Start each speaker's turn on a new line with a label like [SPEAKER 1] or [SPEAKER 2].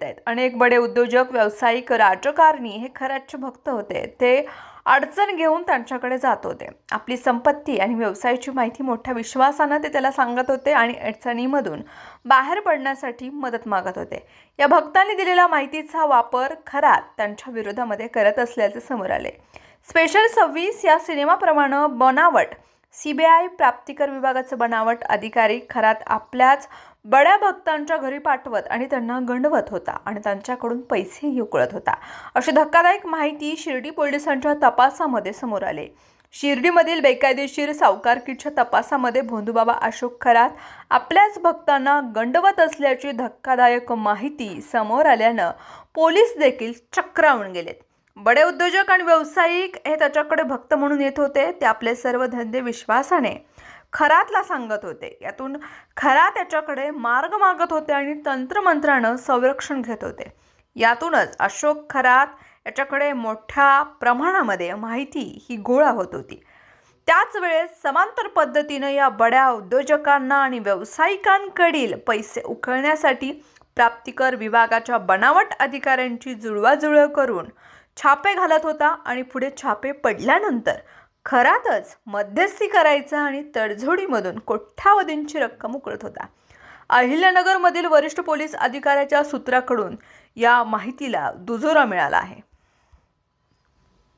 [SPEAKER 1] आहेत। अनेक बडे उद्योजक, व्यावसायिक, राजकारणी हे खऱ्याचे भक्त होते। ते अडचण घेऊन त्यांच्याकडे जात होते। आपली संपत्ती आणि व्यवसायाची माहिती मोठ्या विश्वासाने ते त्याला सांगत होते आणि अडचणीमधून बाहेर पडण्यासाठी मदत मागत होते। या भक्तांनी दिलेल्या माहितीचा वापर खरात त्यांच्या विरोधामध्ये करत असल्याचे समोर आले। स्पेशल 26 या सिनेमाप्रमाणे बनावट सीबीआय प्राप्तिकर विभागाचे बनावट अधिकारी खरात आपल्याच बड्या भक्तांच्या घरी पाठवत आणि त्यांना गंडवत होता आणि त्यांच्याकडून पैसेही उकळत होता। अशी धक्कादायक माहिती शिर्डी पोलिसांच्या तपासामध्ये समोर आली। शिर्डीमधील बेकायदेशीर सावकारकीच्या तपासामध्ये भोंदूबाबा अशोक खरात आपल्याच भक्तांना गंडवत असल्याची धक्कादायक माहिती समोर आल्यानं पोलीस देखील चक्रावून गेलेत। बडे उद्योजक आणि व्यावसायिक हे त्याच्याकडे भक्त म्हणून येत होते। ते आपले सर्व धंदे विश्वासाने खरातला सांगत होते। यातून खरात त्याच्याकडे मार्ग मागत होते आणि तंत्रमंत्रानं संरक्षण घेत होते। यातूनच अशोक खरात याच्याकडे मोठ्या प्रमाणामध्ये माहिती ही गोळा होत होती। त्याच वेळेस समांतर पद्धतीने या बड्या उद्योजकांना आणि व्यावसायिकांकडील पैसे उकळण्यासाठी प्राप्तिकर विभागाच्या बनावट अधिकाऱ्यांची जुळवाजुळव करून छापे घालत होता आणि पुढे छापे पडल्यानंतर खरातच मध्यस्थी करायचा आणि तडजोडीमधून कोट्यावधींची रक्कम उकळत होता। अहिल्यानगरमधील वरिष्ठ पोलीस अधिकाऱ्याच्या सूत्राकडून या माहितीला दुजोरा मिळाला आहे।